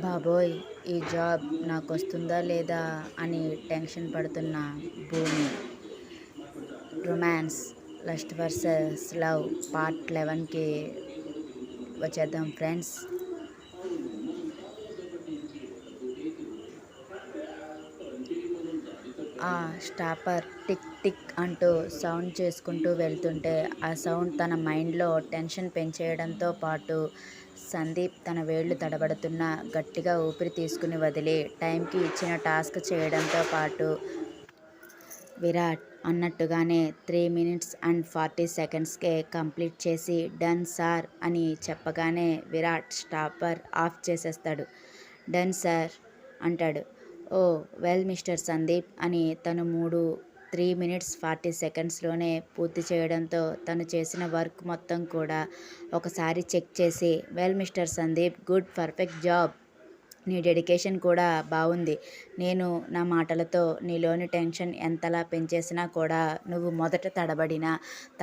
బాబోయ్! ఈ జాబ్ నాకొస్తుందా లేదా అని టెన్షన్ పడుతున్న భూమి. Romance 'lust versus love' part 11కి వచ్చేద్దాం ఫ్రెండ్స్. ఆ స్టాపర్ టిక్ టిక్ అంటూ సౌండ్ చేసుకుంటూ వెళ్తుంటే ఆ సౌండ్ తన మైండ్లో టెన్షన్ పెంచేయడంతో పాటు సందీప్ తన వేళ్లు తడబడుతున్నా గట్టిగా ఊపిరి తీసుకుని వదిలి టైంకి ఇచ్చిన టాస్క్ చేయడంతో పాటు విరాట్ అన్నట్టుగానే 3 minutes and 40 secondsకే కంప్లీట్ చేసి డన్ సార్ అని చెప్పగానే విరాట్ స్టాపర్ ఆఫ్ చేసేస్తాడు. డన్ సార్ అంటాడు. ఓ వెల్ మిస్టర్ సందీప్ అని తను 3 minutes 40 secondsలోనే పూర్తి చేయడంతో తను చేసిన వర్క్ మొత్తం కూడా ఒకసారి చెక్ చేసి well mister Sandeep good perfect job, నీ డెడికేషన్ కూడా బావుంది. నేను నా మాటలతో నీలోని టెన్షన్ ఎంతలా పెంచేసినా కూడా నువ్వు మొదట తడబడినా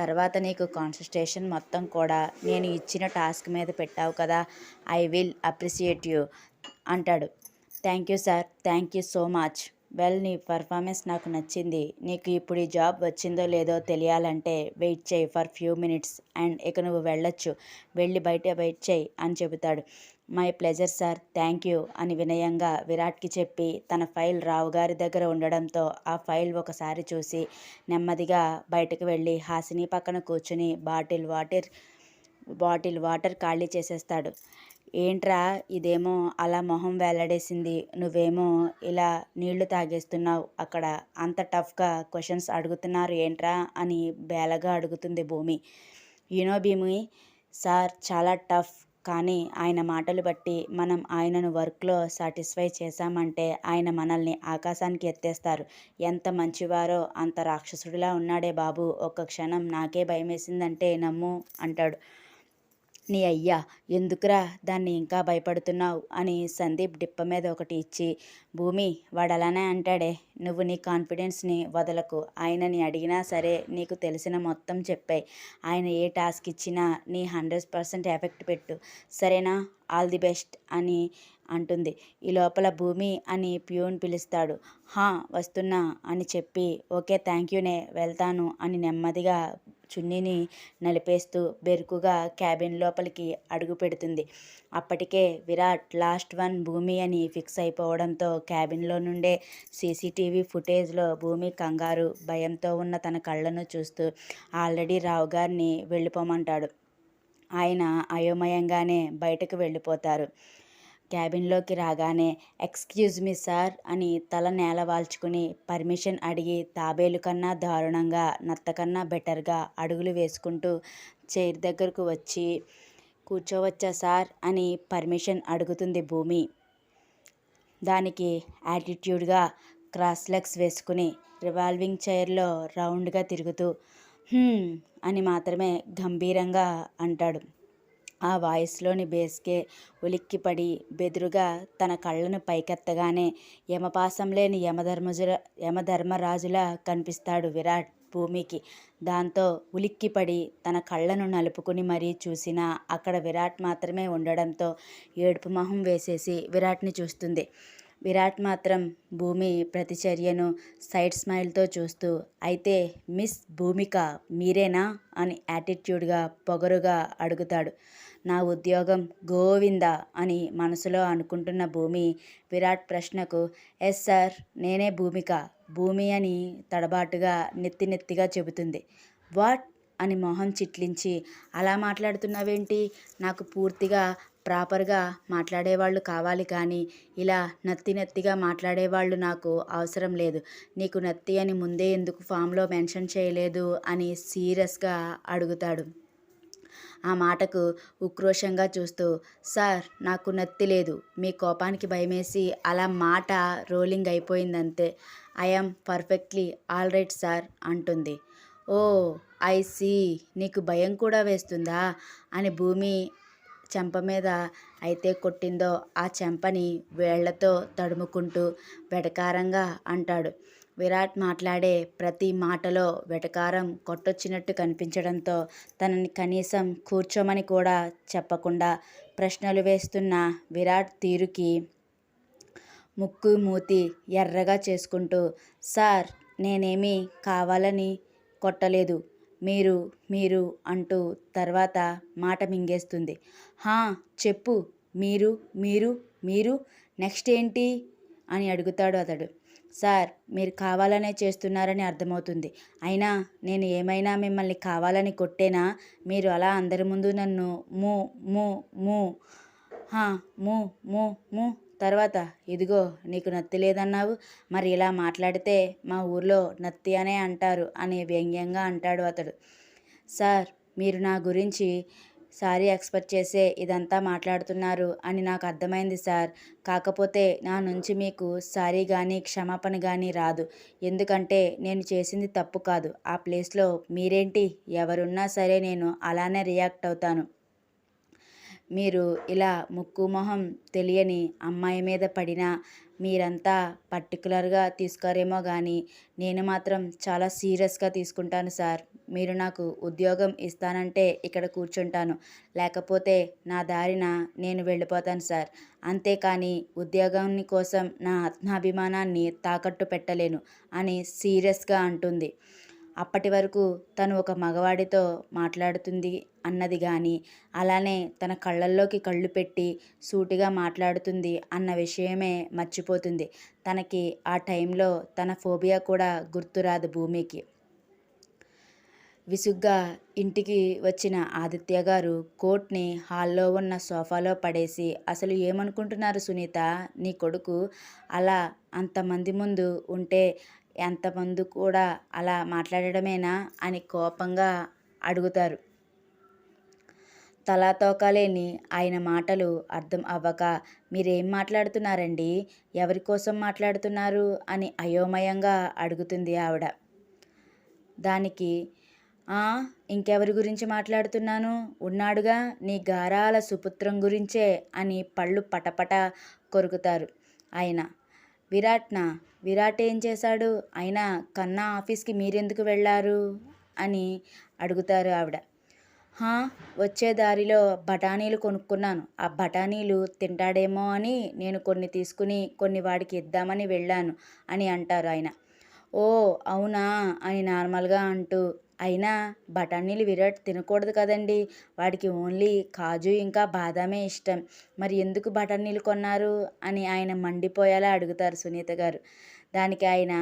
తర్వాత నీకు కాన్సంట్రేషన్ మొత్తం కూడా నేను ఇచ్చిన టాస్క్ మీద పెట్టావు కదా, ఐ విల్ అప్రిషియేట్ యూ అంటాడు. Thank you sir, thank you so much. Well నీ పర్ఫార్మెన్స్ నాకు నచ్చింది. నీకు ఇప్పుడు ఈ జాబ్ వచ్చిందో లేదో తెలియాలంటే వెయిట్ చేయి ఫర్ ఫ్యూ మినిట్స్ అండ్ ఇక నువ్వు వెళ్ళొచ్చు, వెళ్ళి బయట వెయిట్ చేయి అని చెబుతాడు. My pleasure sir, thank you అని వినయంగా విరాట్కి చెప్పి తన ఫైల్ రావుగారి దగ్గర ఉండడంతో ఆ ఫైల్ ఒకసారి చూసి నెమ్మదిగా బయటకు వెళ్ళి హాసిని పక్కన కూర్చుని బాటిల్ వాటర్ ఖాళీ చేసేస్తాడు. ఏంట్రా ఇదేమో అలా మొహం వేలాడేసింది, నువ్వేమో ఇలా నీళ్లు తాగేస్తున్నావు, అక్కడ అంత టఫ్గా క్వశ్చన్స్ అడుగుతున్నారు ఏంట్రా అని బేలగా అడుగుతుంది భూమి. యూనో భూమి సార్ చాలా టఫ్, కానీ ఆయన మాటలు బట్టి మనం ఆయనను వర్క్లో సాటిస్ఫై చేశామంటే ఆయన మనల్ని ఆకాశానికి ఎత్తేస్తారు. ఎంత మంచివారో అంత రాక్షసుడిలా ఉన్నాడే బాబు, ఒక్క క్షణం నాకే భయమేసిందంటే నమ్ము అంటాడు. నీ అయ్యా ఎందుకురా దాన్ని ఇంకా భయపడుతున్నావు అని సందీప్ డిప్ప మీద ఒకటి ఇచ్చి, భూమి వాడలానే అంటాడే, నువ్వు నీ కాన్ఫిడెన్స్ని వదలకు, ఆయనని అడిగినా సరే నీకు తెలిసిన మొత్తం చెప్పాయి, ఆయన ఏ టాస్క్ ఇచ్చినా నీ 100% ఎఫెక్ట్ పెట్టు, సరేనా, ఆల్ ది బెస్ట్ అని అంటుంది. ఈ లోపల భూమి అని ప్యూన్ పిలుస్తాడు. హా వస్తున్నా అని చెప్పి ఓకే థ్యాంక్ యూనే వెళ్తాను అని నెమ్మదిగా చున్నీని నలిపేస్తూ బెరుకుగా క్యాబిన్ లోపలికి అడుగు పెడుతుంది. అప్పటికే విరాట్ లాస్ట్ వన్ భూమి అని ఫిక్స్ అయిపోవడంతో క్యాబిన్లో నుండే సీసీటీవీ ఫుటేజ్లో భూమి కంగారు భయంతో ఉన్న తన కళ్ళను చూస్తూ ఆల్రెడీ రావు గారిని వెళ్ళిపోమంటాడు. ఆయన అయోమయంగానే బయటకు వెళ్ళిపోతారు. క్యాబిన్లోకి రాగానే ఎక్స్క్యూజ్ మీ సార్ అని తల నేల వాల్చుకుని పర్మిషన్ అడిగి తాబేలు కన్నా దారుణంగా నత్తకన్నా బెటర్గా అడుగులు వేసుకుంటూ చైర్ దగ్గరకు వచ్చి కూర్చోవచ్చా సార్ అని పర్మిషన్ అడుగుతుంది భూమి. దానికి యాటిట్యూడ్గా క్రాస్ లెగ్స్ వేసుకుని రివాల్వింగ్ చైర్లో రౌండ్గా తిరుగుతూ అని మాత్రమే గంభీరంగా అంటాడు. ఆ వాయిస్లోని బేస్కే ఉలిక్కిపడి బెదురుగా తన కళ్ళను పైకెత్తగానే యమపాసం లేని యమధర్మరాజులా కనిపిస్తాడు విరాట్ భూమికి. దాంతో ఉలిక్కిపడి తన కళ్ళను నలుపుకుని మరీ చూసినా అక్కడ విరాట్ మాత్రమే ఉండడంతో ఏడుపు మొహం వేసేసి విరాట్ని చూస్తుంది. విరాట్ మాత్రం భూమి ప్రతిచర్యను సైడ్ స్మైల్తో చూస్తూ అయితే మిస్ భూమిక మీరేనా అని యాటిట్యూడ్గా పొగరుగా అడుగుతాడు. నా ఉద్యోగం గోవిందా అని మనసులో అనుకుంటున్న భూమి విరాట్ ప్రశ్నకు ఎస్ సార్ నేనే భూమిక, భూమి అని తడబాటుగా నెత్తిగా చెబుతుంది. వాట్ అని మొహం చిట్లించి అలా మాట్లాడుతున్నావేంటి, నాకు పూర్తిగా ప్రాపర్గా మాట్లాడేవాళ్ళు కావాలి కానీ ఇలా నత్తిగా మాట్లాడేవాళ్ళు నాకు అవసరం లేదు, నీకు నత్తి అని ముందే ఎందుకు ఫామ్లో మెన్షన్ చేయలేదు అని సీరియస్గా అడుగుతాడు. ఆ మాటకు ఉక్రోషంగా చూస్తూ సార్ నాకు నత్తి లేదు, మీ కోపానికి భయమేసి అలా మాట రోలింగ్ అయిపోయిందంతే, I'm perfectly all right sir అంటుంది. ఓ ఐ సీ, నీకు భయం కూడా వేస్తుందా అని భూమి చెంప మీద అయితే కొట్టిందో ఆ చెంపని వేళ్లతో తడుముకుంటూ వెటకారంగా అంటాడు. విరాట్ మాట్లాడే ప్రతి మాటలో వెటకారం కొట్టొచ్చినట్టు కనిపించడంతో తనని కనీసం కూర్చోమని కూడా చెప్పకుండా ప్రశ్నలు వేస్తున్న విరాట్ తీరుకి ముక్కు మూతి ఎర్రగా చేసుకుంటూ, సార్, నేనేమీ కావాలని కొట్టలేదు, మీరు మీరు అంటూ తర్వాత మాట మింగేస్తుంది. హా, చెప్పు, మీరు మీరు మీరు నెక్స్ట్ ఏంటి అని అడుగుతాడు అతడు. సార్, మీరు కావాలనే చేస్తున్నారని అర్థమవుతుంది. అయినా నేను ఏమైనా మిమ్మల్ని కావాలని కొట్టేనా? మీరు అలా అందరి ముందు నన్ను మూ మూ మూ హా మూ మూ మూ తర్వాత ఇదిగో నీకు నత్తి లేదన్నావు, మరి ఇలా మాట్లాడితే మా ఊర్లో నత్తి అనే అంటారు అని వ్యంగ్యంగా అంటాడు అతడు. సార్, మీరు నా గురించి సారీ ఎక్స్పెక్ట్ చేసే ఇదంతా మాట్లాడుతున్నారు అని నాకు అర్థమైంది సార్. కాకపోతే నా నుంచి మీకు సారీ కానీ క్షమాపణ కానీ రాదు. ఎందుకంటే నేను చేసింది తప్పు కాదు. ఆ ప్లేస్లో మీరేంటి? ఎవరున్నా సరే నేను అలానే రియాక్ట్ అవుతాను. మీరు ఇలా ముక్కు మొహం తెలియని అమ్మాయి మీద పడినా మీరంతా పర్టికులర్గా తీసుకోరేమో కానీ నేను మాత్రం చాలా సీరియస్గా తీసుకుంటాను సార్. మీరు నాకు ఉద్యోగం ఇస్తానంటే ఇక్కడ కూర్చుంటాను, లేకపోతే నా దారిన నేను వెళ్ళిపోతాను సార్. అంతేకాని ఉద్యోగాన్ని కోసం నా ఆత్మాభిమానాన్ని తాకట్టు పెట్టలేను అని సీరియస్గా అంటుంది. అప్పటి వరకు తను ఒక మగవాడితో మాట్లాడుతుంది అన్నది కానీ, అలానే తన కళ్ళల్లోకి కళ్ళు పెట్టి సూటిగా మాట్లాడుతుంది అన్న విషయమే మర్చిపోతుంది. తనకి ఆ టైంలో తన ఫోబియా కూడా గుర్తురాదు భూమికి. విసుగ్గా ఇంటికి వచ్చిన ఆదిత్య గారు కోట్ని హాల్లో ఉన్న సోఫాలో పడేసి, అసలు ఏమనుకుంటున్నారు సునీత? నీ కొడుకు అలా అంతమంది ముందు ఉంటే ఎంతమంది కూడా అలా మాట్లాడడమేనా అని కోపంగా అడుగుతారు. తలా తోకాలేని ఆయన మాటలు అర్థం అవ్వక, మీరేం మాట్లాడుతున్నారండి? ఎవరి కోసం మాట్లాడుతున్నారు అని అయోమయంగా అడుగుతుంది ఆవిడ. దానికి ఇంకెవరి గురించి మాట్లాడుతున్నాను? ఉన్నాడుగా, నీ గారాల సుపుత్రం గురించే అని పళ్ళు పటపట కొరుకుతారు ఆయన. విరాట్నా? విరాట్ ఏం చేశాడు? అయినా కన్నా ఆఫీస్కి మీరెందుకు వెళ్ళారు అని అడుగుతారు ఆవిడ. వచ్చే దారిలో బఠానీలు కొనుక్కున్నాను. ఆ బఠానీలు తింటాడేమో అని నేను కొన్ని తీసుకుని కొన్ని వాడికి ఇద్దామని వెళ్ళాను అని అంటారు ఆయన. ఓ అవునా అని నార్మల్గా అంటూ, అయినా బఠానీలు విరాట్ తినకూడదు కదండి, వాడికి ఓన్లీ కాజు ఇంకా బాదామే ఇష్టం, మరి ఎందుకు బఠానీలు కొన్నారు అని ఆయన మండిపోయేలా అడుగుతారు సునీత గారు. దానికి ఆయన,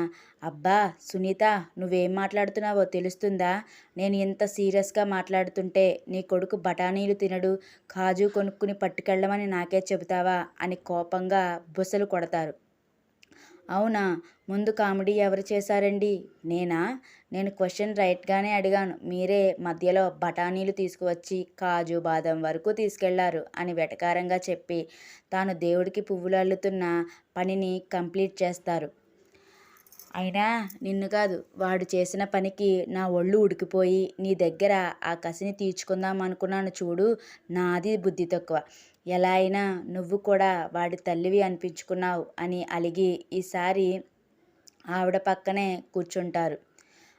అబ్బా సునీత, నువ్వేం మాట్లాడుతున్నావో తెలుస్తుందా? నేను ఇంత సీరియస్గా మాట్లాడుతుంటే నీ కొడుకు బఠానీలు తినడు, కాజు కొనుక్కుని పట్టుకెళ్ళమని నాకే చెబుతావా అని కోపంగా బుసలు కొడతారు. అవునా? ముందు కామెడీ ఎవరు చేశారండి? నేనా? నేను క్వశ్చన్ రైట్గానే అడిగాను. మీరే మధ్యలో బఠానీలు తీసుకువచ్చి కాజు బాదం వరకు తీసుకెళ్లారు అని వెటకారంగా చెప్పి తాను దేవుడికి పువ్వులు అల్లుతున్న పనిని కంప్లీట్ చేస్తారు. అయినా నిన్ను కాదు, వాడు చేసిన పనికి నా ఒళ్ళు ఉడికిపోయి నీ దగ్గర ఆ కసిని తీర్చుకుందాం అనుకున్నాను చూడు. నాది బుద్ధి తక్కువ. ఎలా అయినా నువ్వు కూడా వాడి తల్లివి అనిపించుకున్నావు అని అలిగి ఈసారి ఆవిడ పక్కనే కూర్చుంటారు.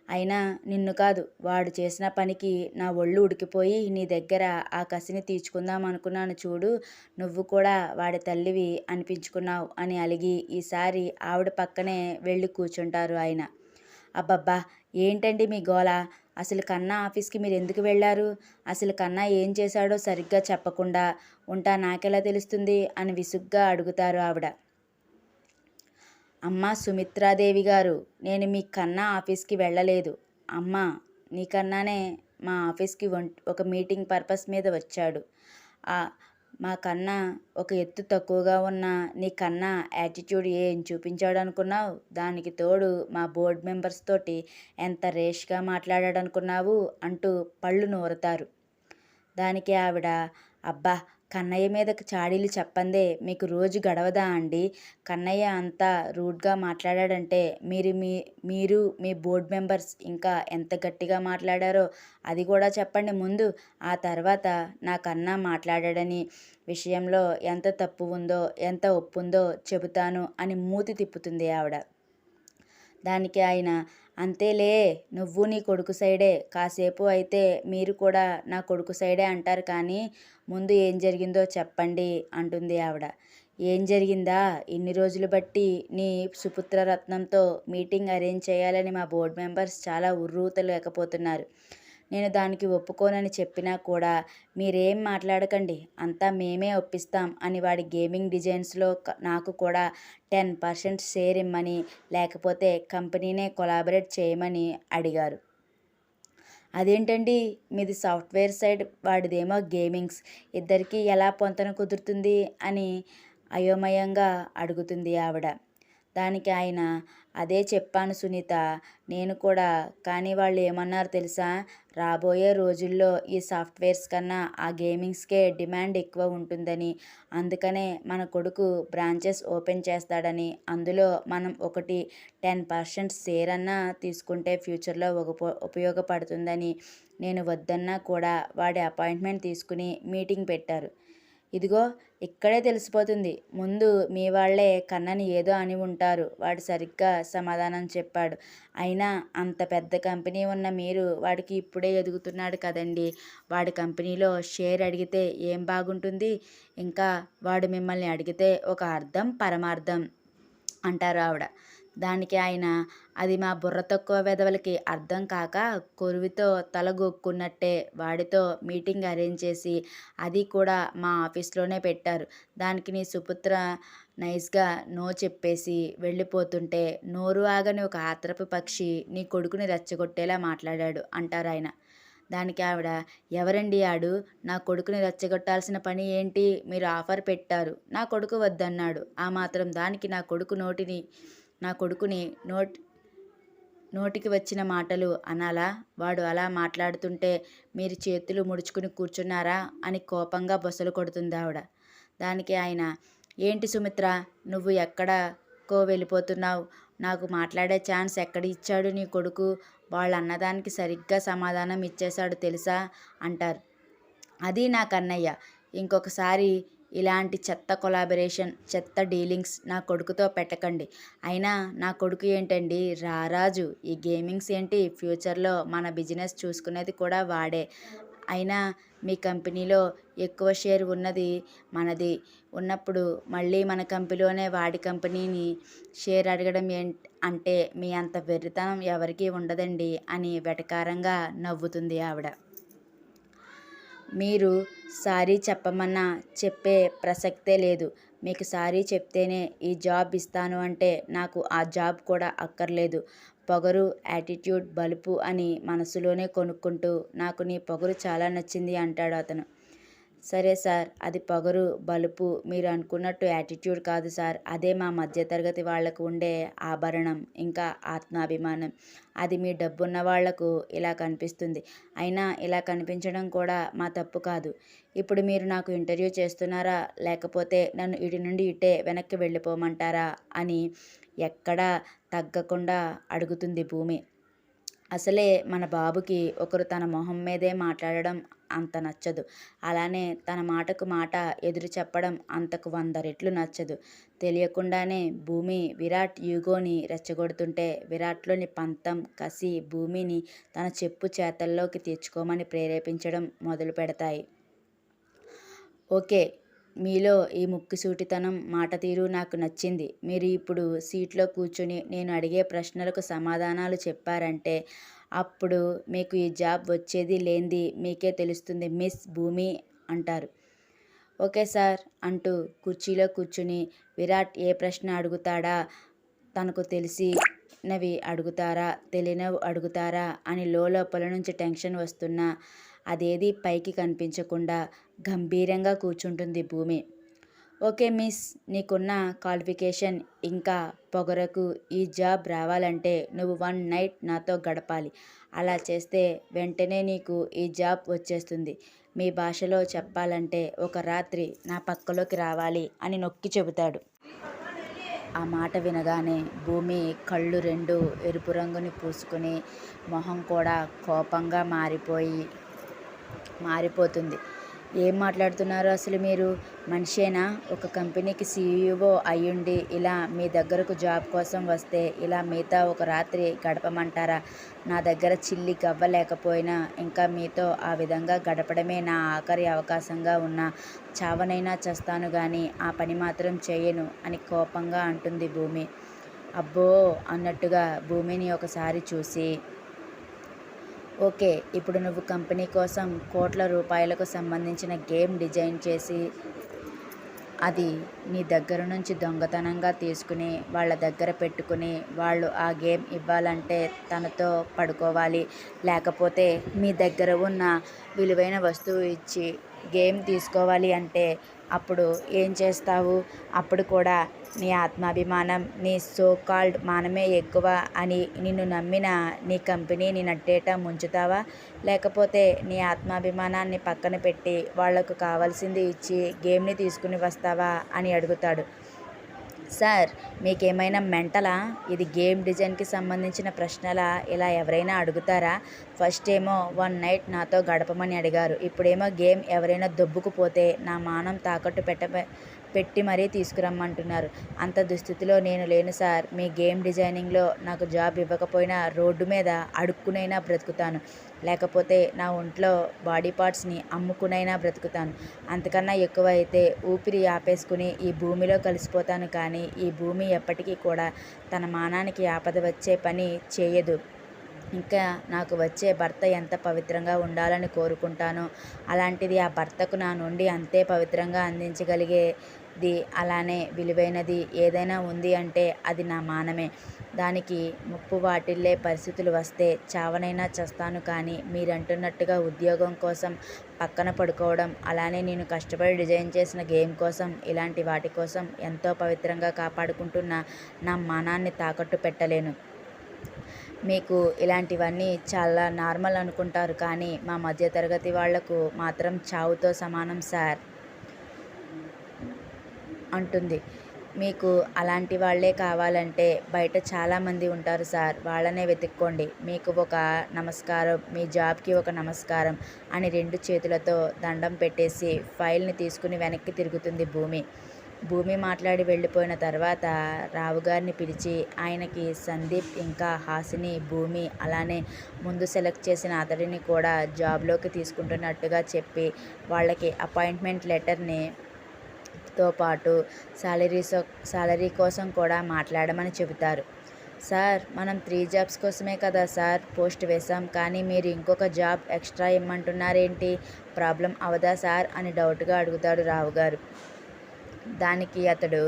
అయినా నిన్ను కాదు, వాడు చేసిన పనికి నా ఒళ్ళు ఉడికిపోయి నీ దగ్గర ఆ కసిని తీర్చుకుందాం అనుకున్నాను చూడు. నువ్వు కూడా వాడి తల్లివి అనిపించుకున్నావు అని అలిగి ఈసారి ఆవిడ పక్కనే వెళ్ళి కూర్చుంటారు ఆయన. అబ్బబ్బా, ఏంటండి మీ గోల? అసలు కన్నా ఆఫీస్కి మీరు ఎందుకు వెళ్ళారు? అసలు కన్నా ఏం చేశాడో సరిగ్గా చెప్పకుండా ఉంటా నాకెలా తెలుస్తుంది అని విసుగ్గా అడుగుతారు ఆవిడ. అమ్మా సుమిత్రాదేవి గారు, నేను మీ కన్నా ఆఫీస్కి వెళ్ళలేదు. అమ్మా, నీకన్నానే మా ఆఫీస్కి ఒక మీటింగ్ పర్పస్ మీద వచ్చాడు. మా కన్నా ఒక ఎత్తు తక్కువగా ఉన్న నీ కన్నా యాటిట్యూడ్ ఏం చూపించాడు అనుకున్నావు? దానికి తోడు మా బోర్డు మెంబర్స్ తోటి ఎంత రేష్గా మాట్లాడాడు అనుకున్నావు అంటూ పళ్ళు నూరతారు. దానికి ఆవిడ, అబ్బా, కన్నయ్య మీద చాడీలు చెప్పందే మీకు రోజు గడవదా అండి? కన్నయ్య అంత రూడ్గా మాట్లాడాడంటే మీరు మీ బోర్డు మెంబర్స్ ఇంకా ఎంత గట్టిగా మాట్లాడారో అది కూడా చెప్పండి ముందు. ఆ తర్వాత నా కన్నా మాట్లాడాడని విషయంలో ఎంత తప్పు ఉందో ఎంత ఒప్పు ఉందో చెబుతాను అని మూతి తిప్పుతుంది ఆవిడ. దానికి ఆయన, అంతేలే, నువ్వు నీ కొడుకు సైడే. కాసేపు అయితే మీరు కూడా నా కొడుకు సైడే అంటారు కానీ ముందు ఏం జరిగిందో చెప్పండి అంటుంది ఆవిడ. ఏం జరిగిందా? ఇన్ని రోజులు బట్టి నీ సుపుత్రరత్నంతో మీటింగ్ అరేంజ్ చేయాలని మా బోర్డు మెంబర్స్ చాలా ఉర్రూతలేకపోతున్నారు. నేను దానికి ఒప్పుకోనని చెప్పినా కూడా మీరేం మాట్లాడకండి, అంతా మేమే ఒప్పిస్తాం అని వాడి గేమింగ్ డిజైన్స్లో నాకు కూడా 10% షేర్ ఇమ్మని, లేకపోతే కంపెనీనే కొలాబరేట్ చేయమని అడిగారు. అదేంటండి, మీది సాఫ్ట్వేర్ సైడ్, వాడిదేమో గేమింగ్స్, ఇద్దరికీ ఎలా పొంతన కుదురుతుంది అని అయోమయంగా అడుగుతుంది ఆవిడ. దానికి ఆయన, అదే చెప్పాను సునీత నేను కూడా. కానీ వాళ్ళు ఏమన్నారు తెలుసా? రాబోయే రోజుల్లో ఈ సాఫ్ట్వేర్స్ కన్నా ఆ గేమింగ్స్కే డిమాండ్ ఎక్కువ ఉంటుందని, అందుకనే మన కొడుకు బ్రాంచెస్ ఓపెన్ చేస్తాడని, అందులో మనం ఒకటి 10% షేర్ అన్నా తీసుకుంటే ఫ్యూచర్లో ఉపయోగపడుతుందని నేను వద్దన్నా కూడా వాడి అపాయింట్మెంట్ తీసుకుని మీటింగ్ పెట్టారు. ఇదిగో ఇక్కడే తెలిసిపోతుంది. ముందు మీ వాళ్లే కన్నని ఏదో అని ఉంటారు. వాడు సరిగ్గా సమాధానం చెప్పాడు. అయినా అంత పెద్ద కంపెనీ ఉన్న మీరు వాడికి ఇప్పుడే ఎదుగుతున్నాడు కదండి. వాడి కంపెనీలో షేర్ అడిగితే ఏం బాగుంటుంది? ఇంకా వాడు మిమ్మల్ని అడిగితే ఒక అర్థం పరమార్థం అంటారు ఆవిడ. దానికి ఆయన, అది మా బుర్ర తక్కువ వెధవలకి అర్థం కాక కొరువితో తలగొక్కున్నట్టే వాడితో మీటింగ్ అరేంజ్ చేసి అది కూడా మా ఆఫీస్లోనే పెట్టారు. దానికి నీ సుపుత్ర నైస్గా నో చెప్పేసి వెళ్ళిపోతుంటే నోరు ఆగని ఒక ఆత్రపు పక్షి నీ కొడుకుని రెచ్చగొట్టేలా మాట్లాడాడు అంటారు ఆయన. దానికి ఆవిడ, ఎవరండి ఆడు? నా కొడుకుని రెచ్చగొట్టాల్సిన పని ఏంటి? మీరు ఆఫర్ పెట్టారు, నా కొడుకు వద్దన్నాడు. ఆ మాత్రం దానికి నా కొడుకుని నోటికి వచ్చిన మాటలు అనాలా? వాడు అలా మాట్లాడుతుంటే మీరు చేతులు ముడుచుకుని కూర్చున్నారా అని కోపంగా బొసలు కొడుతుంది ఆవిడ. దానికి ఆయన, ఏంటి సుమిత్ర, నువ్వు ఎక్కడకో వెళ్ళిపోతున్నావు? నాకు మాట్లాడే ఛాన్స్ ఎక్కడ ఇచ్చాడు నీ కొడుకు? వాళ్ళు అన్నదానికి సరిగ్గా సమాధానం ఇచ్చేశాడు తెలుసా అంటారు. అది నా కన్నయ్య. ఇంకొకసారి ఇలాంటి చెత్త కొలాబరేషన్, చెత్త డీలింగ్స్ నా కొడుకుతో పెట్టకండి. అయినా నా కొడుకు ఏంటండి రారాజు. ఈ గేమింగ్స్ ఏంటి? ఫ్యూచర్లో మన బిజినెస్ చూసుకునేది కూడా వాడే. అయినా మీ కంపెనీలో ఎక్కువ షేర్ ఉన్నది మనది ఉన్నప్పుడు మళ్ళీ మన కంపెనీలోనే వాడి కంపెనీని షేర్ అడగడం అంటే మీ అంత వెర్రితనం ఎవరికీ ఉండదండి అని వెటకారంగా నవ్వుతుంది ఆవిడ. మీరు సారీ చెప్పమన్నా చెప్పే ప్రసక్తే లేదు. మీకు సారీ చెప్తేనే ఈ జాబ్ ఇస్తాను అంటే నాకు ఆ జాబ్ కూడా అక్కర్లేదు. పొగరు, యాటిట్యూడ్, బలుపు అని మనసులోనే కొనుక్కుంటూ నాకు నీ పొగరు చాలా నచ్చింది అంటాడు అతను. సరే సార్, అది పొగరు, బలుపు మీరు అనుకున్నట్టు యాటిట్యూడ్ కాదు సార్. అదే మా మధ్యతరగతి వాళ్లకు ఉండే ఆభరణం, ఇంకా ఆత్మాభిమానం. అది మీ డబ్బున్న వాళ్లకు ఇలా కనిపిస్తుంది. అయినా ఇలా కనిపించడం కూడా మా తప్పు కాదు. ఇప్పుడు మీరు నాకు ఇంటర్వ్యూ చేస్తున్నారా, లేకపోతే నన్ను ఇటు నుండి ఇటే వెనక్కి వెళ్ళిపోమంటారా అని ఎక్కడా తగ్గకుండా అడుగుతుంది భూమి. అసలే మన బాబుకి ఒకరు తన మొహం మీదే మాట్లాడడం అంత నచ్చదు. అలానే తన మాటకు మాట ఎదురు చెప్పడం అంతకు 100 రెట్లు నచ్చదు. తెలియకుండానే భూమి విరాట్ ఈగోని రెచ్చగొడుతుంటే విరాట్లోని పంతం, కసి భూమిని తన చెప్పు చేతల్లోకి తెచ్చుకోమని ప్రేరేపించడం మొదలు పెడతాయి. ఓకే, మీలో ఈ ముక్కుసూటితనం, మాట తీరు నాకు నచ్చింది. మీరు ఇప్పుడు సీట్లో కూర్చుని నేను అడిగే ప్రశ్నలకు సమాధానాలు చెప్పారంటే అప్పుడు మీకు ఈ జాబ్ వచ్చేది లేంది మీకే తెలుస్తుంది మిస్ భూమి అంటారు. ఓకే సార్ అంటూ కుర్చీలో కూర్చుని విరాట్ ఏ ప్రశ్న అడుగుతాడా, తనకు తెలిసినవి అడుగుతారా, తెలియనివి అడుగుతారా అని లోపల నుంచి టెన్షన్ వస్తున్నా అదేది పైకి కనిపించకుండా గంభీరంగా కూర్చుంటుంది భూమి. ఓకే మిస్, నీకున్న క్వాలిఫికేషన్ ఇంకా పొగరకు ఈ జాబ్ రావాలంటే నువ్వు 1 నైట్ నాతో గడపాలి. అలా చేస్తే వెంటనే నీకు ఈ జాబ్ వచ్చేస్తుంది. మీ భాషలో చెప్పాలంటే ఒక రాత్రి నా పక్కలోకి రావాలి అని నొక్కి చెబుతాడు. ఆ మాట వినగానే భూమి కళ్ళు 2 ఎరుపు రంగుని పూసుకుని మొహం కూడా కోపంగా మారిపోతుంది. ఏం మాట్లాడుతున్నారు అసలు మీరు? మనిషేనా? ఒక కంపెనీకి సీఈఓ అయ్యుండి ఇలా మీ దగ్గరకు జాబ్ కోసం వస్తే ఇలా మీతో ఒక రాత్రి గడపమంటారా? నా దగ్గర చిల్లి గవ్వ లేకపోయినా ఇంకా మీతో ఆ విధంగా గడపడమే నా ఆఖరి అవకాశంగా ఉన్నా చావనైనా చస్తాను గానీ ఆ పని మాత్రం చేయను అని కోపంగా అంటుంది భూమి. అబ్బో అన్నట్టుగా భూమిని ఒకసారి చూసి, ఓకే, ఇప్పుడు నువ్వు కంపెనీ కోసం కోట్ల రూపాయలకు సంబంధించిన గేమ్ డిజైన్ చేసి అది నీ దగ్గర నుంచి దొంగతనంగా తీసుకుని వాళ్ళ దగ్గర పెట్టుకుని వాళ్ళు ఆ గేమ్ ఇవ్వాలంటే తనతో పడుకోవాలి, లేకపోతే మీ దగ్గర ఉన్న విలువైన వస్తువు ఇచ్చి గేమ్ తీసుకోవాలి అంటే అప్పుడు ఏం చేస్తావు? అప్పుడు కూడా నీ ఆత్మాభిమానం, నీ సో కాల్డ్ మానమే ఎక్కువ అని నిన్ను నమ్మిన నీ కంపెనీని నట్టేట ముంచుతావా? లేకపోతే నీ ఆత్మాభిమానాన్ని పక్కన పెట్టి వాళ్లకు కావాల్సింది ఇచ్చి గేమ్ని తీసుకుని వస్తావా అని అడుగుతాడు. సార్, మీకేమైనా మెంటలా? ఇది గేమ్ డిజైన్కి సంబంధించిన ప్రశ్నలా? ఇలా ఎవరైనా అడుగుతారా? ఫస్ట్ ఏమో 1 నైట్ నాతో గడపమని అడిగారు, ఇప్పుడేమో గేమ్ ఎవరైనా దొబ్బుకుపోతే నా మానం తాకట్టు పెట్టి మరీ తీసుకురమ్మంటున్నారు. అంత దుస్థితిలో నేను లేను సార్. మీ గేమ్ డిజైనింగ్లో నాకు జాబ్ ఇవ్వకపోయినా రోడ్డు మీద అడుక్కునైనా బ్రతుకుతాను, లేకపోతే నా ఒంట్లో బాడీ పార్ట్స్ని అమ్ముకునైనా బ్రతుకుతాను. అంతకన్నా ఎక్కువ అయితే ఊపిరి ఆపేసుకుని ఈ భూమిలో కలిసిపోతాను. కానీ ఈ భూమి ఎప్పటికీ కూడా తన మానానికి ఆపద వచ్చే పని చేయదు. ఇంకా నాకు వచ్చే భర్త ఎంత పవిత్రంగా ఉండాలని కోరుకుంటానో అలాంటిది ఆ భర్తకు నా నుండి అంతే పవిత్రంగా అందించగలిగేది, అలానే విలువైనది ఏదైనా ఉంది అంటే అది నా మానమే. దానికి ముప్పు వాటిల్లే పరిస్థితులు వస్తే చావనైనా చస్తాను. కానీ మీరంటున్నట్టుగా ఉద్యోగం కోసం పక్కన పడుకోవడం, అలానే నేను కష్టపడి డిజైన్ చేసిన గేమ్ కోసం, ఇలాంటి వాటి కోసం ఎంతో పవిత్రంగా కాపాడుకుంటున్న నా మానాన్ని తాకట్టు పెట్టలేను. మీకు ఇలాంటివన్నీ చాలా నార్మల్ అనుకుంటారు, కానీ మా మధ్యతరగతి వాళ్లకు మాత్రం చావుతో సమానం సార్ అంటుంది. మీకు అలాంటి వాళ్లే కావాలంటే బయట చాలామంది ఉంటారు సార్, వాళ్ళనే వెతుక్కోండి. మీకు ఒక నమస్కారం, మీ జాబ్కి ఒక నమస్కారం అని 2 చేతులతో దండం పెట్టేసి ఫైల్ని తీసుకుని వెనక్కి తిరుగుతుంది భూమి. భూమి మాట్లాడి వెళ్ళిపోయిన తర్వాత రావుగారిని పిలిచి ఆయనకి సందీప్, ఇంకా హాసిని, భూమి అలానే ముందు సెలెక్ట్ చేసిన అతడిని కూడా జాబ్లోకి తీసుకుంటున్నట్టుగా చెప్పి వాళ్ళకి అపాయింట్మెంట్ లెటర్ని తో పాటు సాలరీ కోసం కూడా మాట్లాడమని చెబుతారు. సార్, మనం 3 జాబ్స్ కోసమే కదా సార్ పోస్ట్ వేశాం, కానీ మీరు ఇంకొక జాబ్ ఎక్స్ట్రా ఇమ్మంటున్నారేంటి? ప్రాబ్లం అవదా సార్ అని డౌట్గా అడుగుతాడు రావుగారు. దానికి అతడు,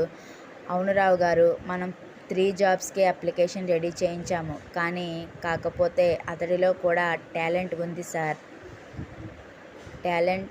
అవును రావుగారు, మనం 3 జాబ్స్కి అప్లికేషన్ రెడీ చేయించాము, కానీ కాకపోతే అతడిలో కూడా టాలెంట్ ఉంది సార్. టాలెంట్